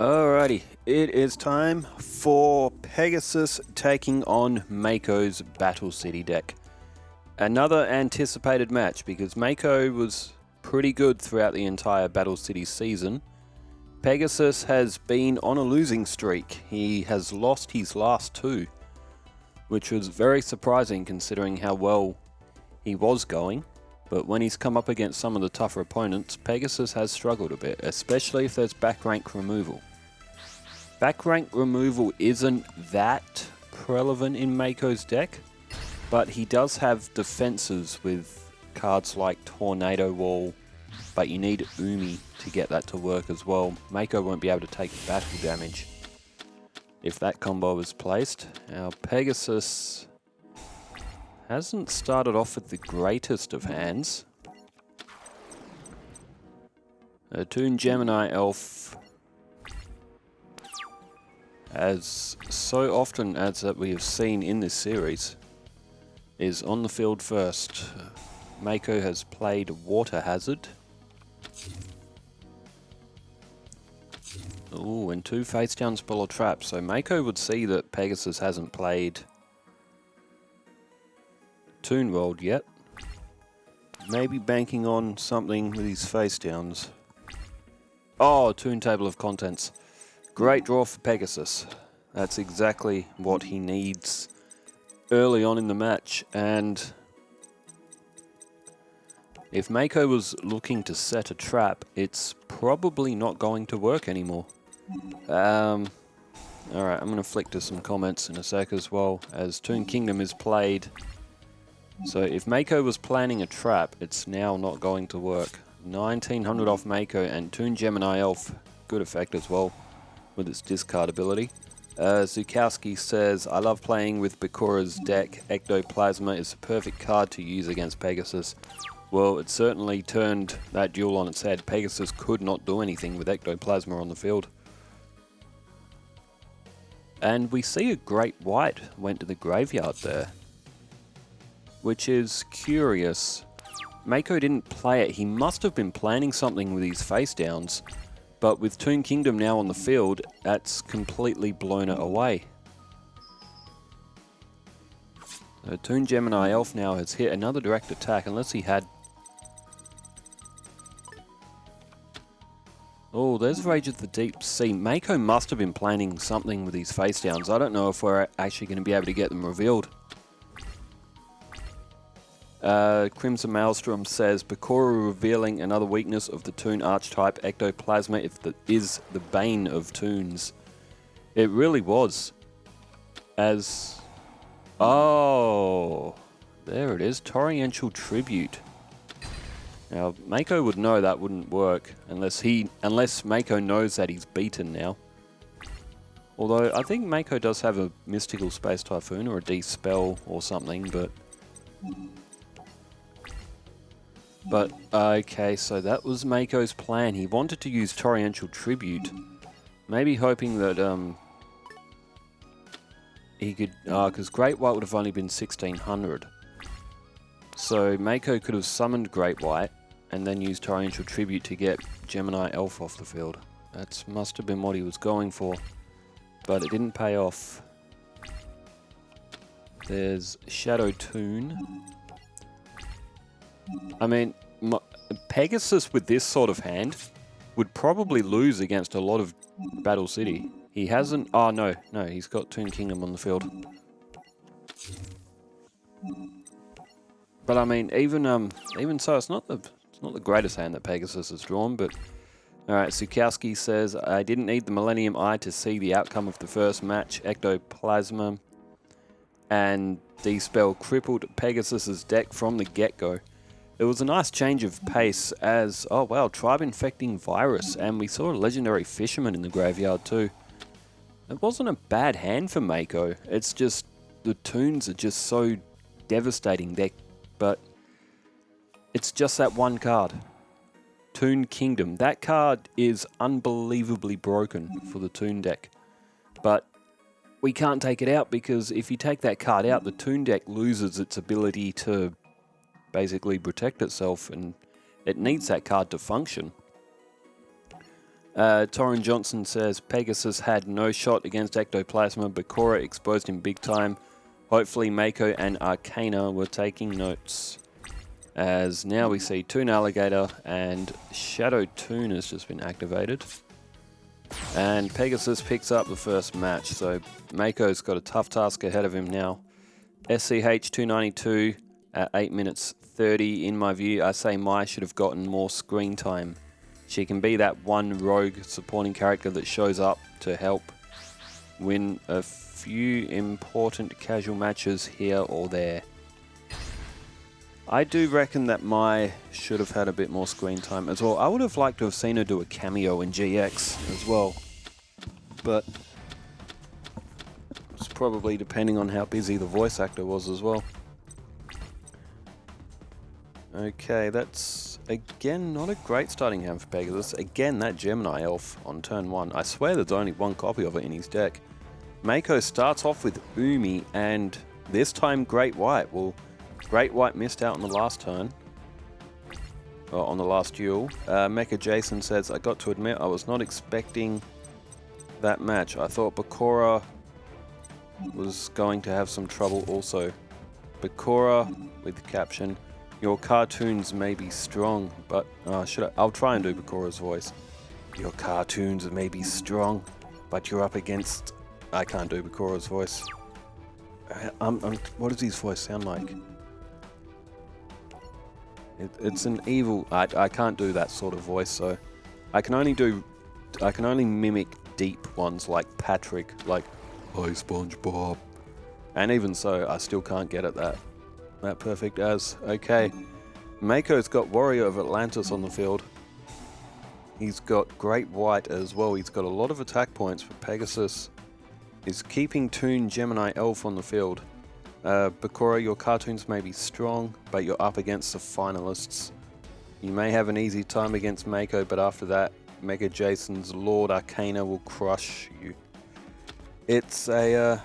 Alrighty, it is time for Pegasus taking on Mako's Battle City deck. Another anticipated match because Mako was pretty good throughout the entire Battle City season. Pegasus has been on a losing streak. He has lost his last two, which was very surprising considering how well he was going. But when he's come up against some of the tougher opponents, Pegasus has struggled a bit, especially if there's back rank removal. Back rank removal isn't that relevant in Mako's deck, but he does have defenses with cards like Tornado Wall, but you need Umi to get that to work as well. Mako won't be able to take battle damage if that combo is placed. Now Pegasus hasn't started off with the greatest of hands. A Toon Gemini Elf, as so often as that we have seen in this series, is on the field first. Mako has played Water Hazard. Ooh, and two face down spell or trap. So Mako would see that Pegasus hasn't played Toon World yet. Maybe banking on something with his face downs. Oh, Toon Table of Contents. Great draw for Pegasus. That's exactly what he needs early on in the match. And if Mako was looking to set a trap, it's probably not going to work anymore. Alright, I'm going to flick to some comments in a sec as well, as Toon Kingdom is played. So if Mako was planning a trap, it's now not going to work. 1900 off Mako, and Toon Gemini Elf, good effect as well with its discard ability. Zukowski says, I love playing with Bakura's deck. Ectoplasma is the perfect card to use against Pegasus. Well, it certainly turned that duel on its head. Pegasus could not do anything with Ectoplasma on the field. And we see a Great White went to the graveyard there, which is curious. Mako didn't play it. He must have been planning something with his face downs, but with Toon Kingdom now on the field, that's completely blown it away. So Toon Gemini Elf now has hit another direct attack, unless he had... Oh, there's Rage of the Deep Sea. Mako must have been planning something with his face downs. I don't know if we're actually going to be able to get them revealed. Crimson Maelstrom says, Bakura revealing another weakness of the Toon archetype, Ectoplasma is the bane of Toons. It really was. As... Oh, there it is, Torrential Tribute. Now, Mako would know that wouldn't work unless Mako knows that he's beaten now. Although, I think Mako does have a Mystical Space Typhoon or a D-Spell or something, But, okay, so that was Mako's plan. He wanted to use Torrential Tribute. Maybe hoping that, he could, because Great White would have only been 1600. So Mako could have summoned Great White and then used Torrential Tribute to get Gemini Elf off the field. That must have been what he was going for, but it didn't pay off. There's Shadow Toon. I mean, Pegasus with this sort of hand would probably lose against a lot of Battle City. He hasn't... Oh, no, he's got Toon Kingdom on the field. But I mean, even so, it's not the greatest hand that Pegasus has drawn, but... Alright, Zukowski says, I didn't need the Millennium Eye to see the outcome of the first match. Ectoplasma and D-Spell crippled Pegasus's deck from the get-go. It was a nice change of pace as, oh wow, Tribe Infecting Virus, and we saw a Legendary Fisherman in the graveyard too. It wasn't a bad hand for Mako, it's just, the Toons are just so devastating there, but it's just that one card. Toon Kingdom. That card is unbelievably broken for the Toon deck, but we can't take it out because if you take that card out, the Toon deck loses its ability to basically protect itself, and it needs that card to function. Torrin Johnson says Pegasus had no shot against Ectoplasma, but Korra exposed him big time. Hopefully Mako and Arcana were taking notes. As now we see Toon Alligator and Shadow Toon has just been activated. And Pegasus picks up the first match, so Mako's got a tough task ahead of him now. SCH 292 at 8 minutes 30. In my view, I say Mai should have gotten more screen time. She can be that one rogue supporting character that shows up to help win a few important casual matches here or there. I do reckon that Mai should have had a bit more screen time as well. I would have liked to have seen her do a cameo in GX as well. But it's probably depending on how busy the voice actor was as well. Okay, that's, again, not a great starting hand for Pegasus. Again, that Gemini elf on turn 1. I swear there's only one copy of it in his deck. Mako starts off with Umi, and this time Great White. Well, Great White missed out on the last turn. Or on the last duel. Mecha Jason says, I got to admit, I was not expecting that match. I thought Bakura was going to have some trouble also. Bakura, with the caption, your cartoons may be strong, but I'll try and do Bakura's voice. Your cartoons may be strong, but you're up against... I can't do Bakura's voice. What does his voice sound like? It's an evil... I can't do that sort of voice, so... I can only mimic deep ones like Patrick, like, hi SpongeBob. And even so, I still can't get at that perfect as. Okay, Mako's got Warrior of Atlantis on the field. He's got Great White as well. He's got a lot of attack points, but Pegasus is keeping Toon Gemini Elf on the field. Bakura, your cartoons may be strong, but you're up against the finalists. You may have an easy time against Mako, but after that, Mega Jason's Lord Arcana will crush you. It's a...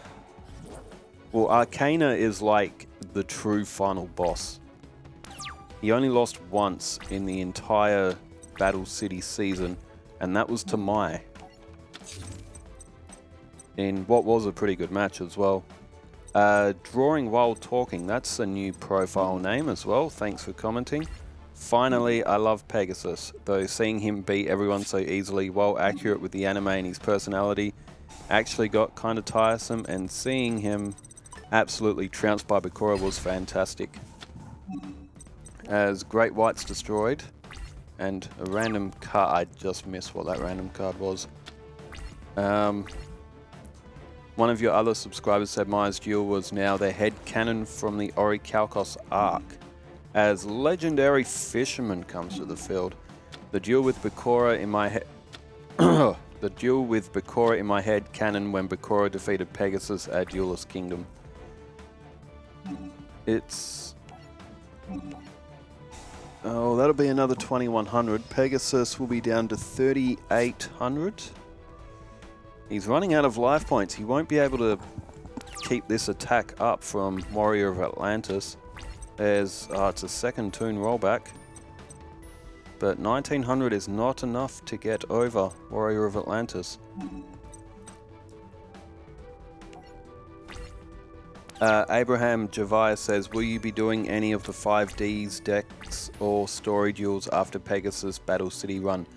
well, Arcana is like the true final boss. He only lost once in the entire Battle City season, and that was to Mai. In what was a pretty good match as well. Drawing While Talking, that's a new profile name as well, thanks for commenting. Finally, I love Pegasus, though seeing him beat everyone so easily, while accurate with the anime and his personality, actually got kind of tiresome, and seeing him absolutely trounced by Bakura was fantastic. As Great White's destroyed, and a random card, I just missed what that random card was. One of your other subscribers said Mai's Duel was now their head canon from the Orichalcos arc. As Legendary Fisherman comes to the field, the duel with Bakura in my head... the duel with Bakura in my head canon when Bakura defeated Pegasus at Duelist Kingdom. It's... oh, that'll be another 2100. Pegasus will be down to 3800. He's running out of life points. He won't be able to keep this attack up from Warrior of Atlantis. There's, it's a second Toon rollback. But 1900 is not enough to get over Warrior of Atlantis. Abraham Javier says, will you be doing any of the 5Ds decks or story duels after Pegasus Battle City run?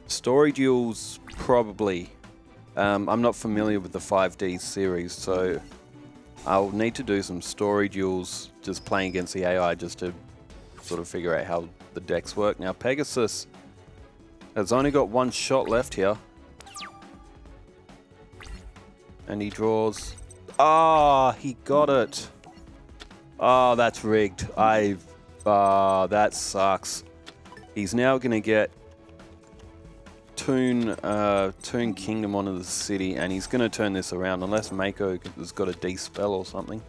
Story duels, probably. I'm not familiar with the 5D series, so I'll need to do some story duels just playing against the AI just to sort of figure out how the decks work. Now Pegasus has only got one shot left here. And he draws... ah, he got it. Oh, that's rigged. That sucks. He's now going to get Toon Kingdom onto the city, and he's going to turn this around unless Mako has got a D-spell or something.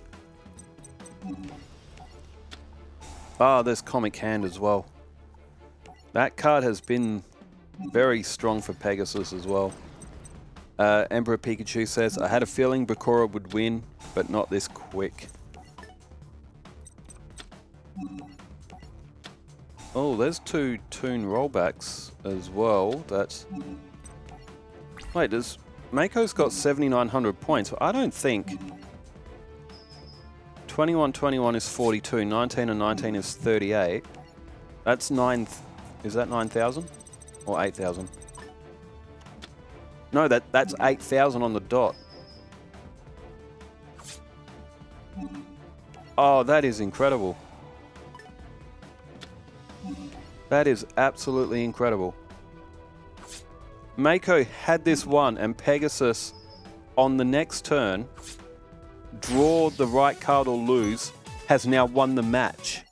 Ah, there's Comic Hand as well. That card has been very strong for Pegasus as well. Emperor Pikachu says, I had a feeling Bakura would win, but not this quick. Oh, there's two Toon rollbacks as well. That's Wait, does... Mako's got 7,900 points. I don't think... 21 is 42, 19 and 19 is 38. That's 9... Is that 9,000? Or 8,000? No, that's 8,000 on the dot. Oh, that is incredible. That is absolutely incredible. Mako had this one, and Pegasus, on the next turn, draw the right card or lose, has now won the match.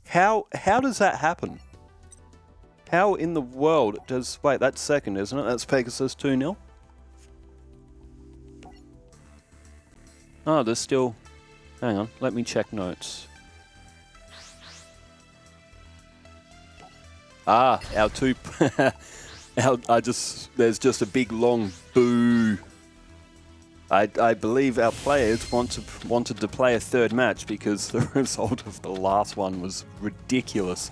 How does that happen? How in the world does... Wait, that's second, isn't it? That's Pegasus 2-0. Oh, there's still... Hang on, let me check notes. Ah, our two... There's just a big long boo. I believe our players wanted to play a third match because the result of the last one was ridiculous.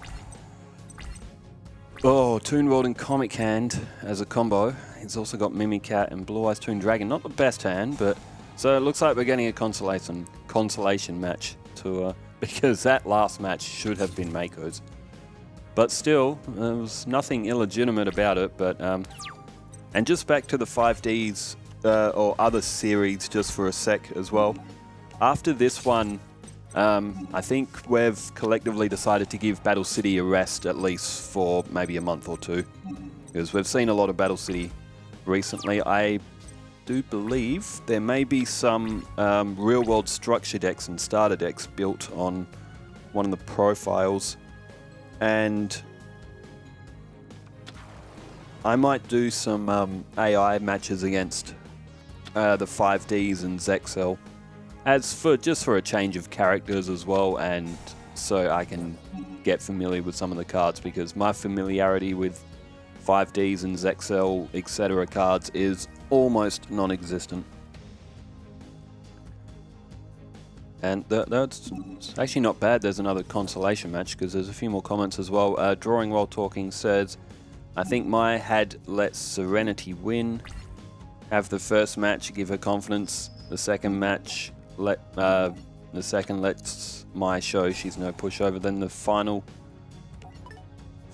Oh, Toon World and Comic Hand as a combo. He's also got Mimicat and Blue Eyes Toon Dragon. Not the best hand, but... So it looks like we're getting a consolation match to because that last match should have been Mako's. But still, there was nothing illegitimate about it. But and just back to the 5Ds or other series just for a sec as well. After this one, I think we've collectively decided to give Battle City a rest at least for maybe a month or two. Because we've seen a lot of Battle City recently. I do believe there may be some real-world structure decks and starter decks built on one of the profiles. And I might do some AI matches against the 5Ds and Zexel, just for a change of characters as well, and so I can get familiar with some of the cards, because my familiarity with 5Ds and Zexel, etc. cards is almost non-existent. And that's actually not bad. There's another consolation match because there's a few more comments as well. Drawing While Talking says, I think my had lets Serenity win. Have the first match give her confidence. The second match lets my show she's no pushover. Then the final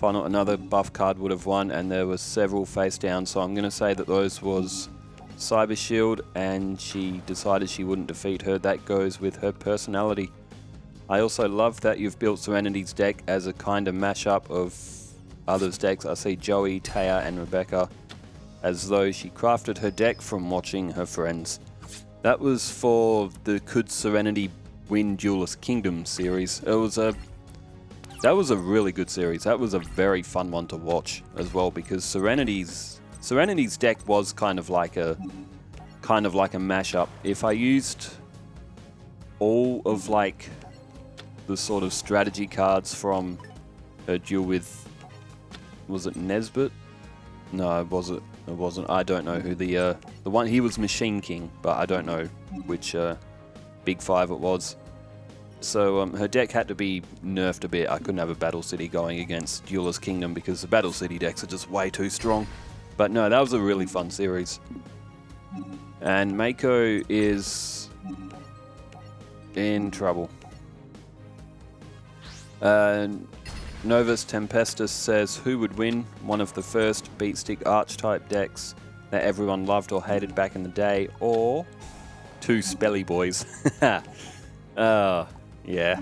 another buff card would have won, and there was several face down. So I'm going to say that those was Cyber Shield, and she decided she wouldn't defeat her. That goes with her personality. I also love that you've built Serenity's deck as a kind of mashup of others' decks. I see Joey, Taya, and Rebecca, as though she crafted her deck from watching her friends. That was for the Could Serenity Win Duelist Kingdom series. That was a really good series. That was a very fun one to watch as well, because Serenity's deck was kind of like a mashup. If I used all of like the sort of strategy cards from her duel with, was it Nesbit? No, it wasn't. I don't know who the one, he was Machine King, but I don't know which Big Five it was. So her deck had to be nerfed a bit. I couldn't have a Battle City going against Duelist Kingdom because the Battle City decks are just way too strong. But no, that was a really fun series. And Mako is in trouble. Novus Tempestus says, who would win? One of the first beatstick archetype decks that everyone loved or hated back in the day, or two Spelly Boys? Yeah.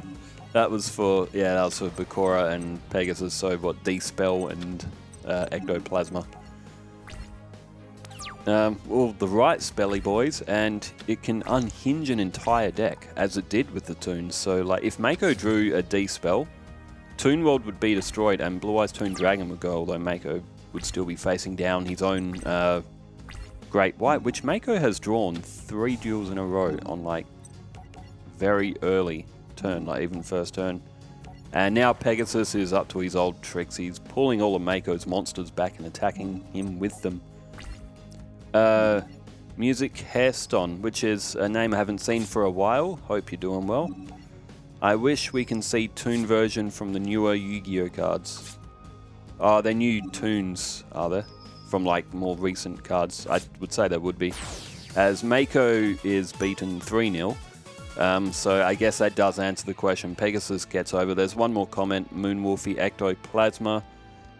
That was for Bakura and Pegasus, so what, D-Spell and Ectoplasma. Well, the right Spelly Boys, and it can unhinge an entire deck, as it did with the Toons. So, like, if Mako drew a D-Spell, Toon World would be destroyed, and Blue Eyes Toon Dragon would go, although Mako would still be facing down his own Great White, which Mako has drawn 3 duels in a row on, like, very early turn, like even first turn. And now Pegasus is up to his old tricks. He's pulling all of Mako's monsters back and attacking him with them. Music Hairston, which is a name I haven't seen for a while. Hope you're doing well. I wish we can see Toon version from the newer Yu-Gi-Oh cards. Oh, they're new Toons, are there? from like more recent cards. I would say there would be. As Mako is beaten 3-0. So I guess that does answer the question. Pegasus gets over. There's one more comment. Moonwolfy Ectoplasma.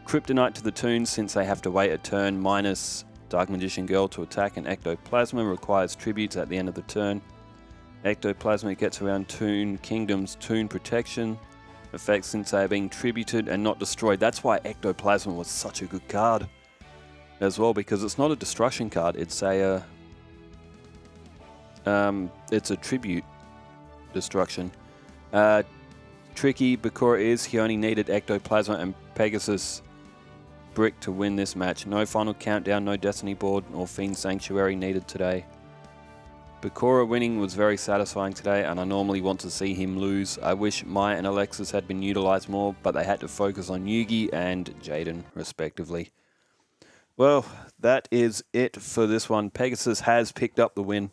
Kryptonite to the Toons since they have to wait a turn minus Dark Magician Girl to attack, and Ectoplasma requires tributes at the end of the turn. Ectoplasma gets around Toon Kingdom's Toon Protection effect since they are being tributed and not destroyed. That's why Ectoplasma was such a good card as well, because it's not a destruction card. It's a tribute destruction. Tricky Bakura is he only needed Ectoplasma and Pegasus Brick to win this match. No final countdown, no Destiny board or Fiend Sanctuary needed today. Bakura winning was very satisfying today, and I normally want to see him lose. I wish Maya and Alexis had been utilized more, but they had to focus on Yugi and Jaden respectively. Well, that is it for this one. Pegasus has picked up the win.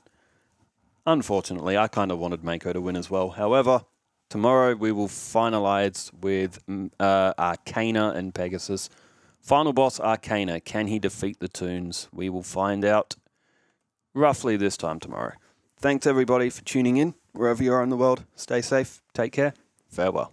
Unfortunately, I kind of wanted Mako to win as well. However, tomorrow we will finalize with Arcana and Pegasus. Final boss Arcana. Can he defeat the Toons? We will find out roughly this time tomorrow. Thanks everybody for tuning in. Wherever you are in the world, stay safe, take care, farewell.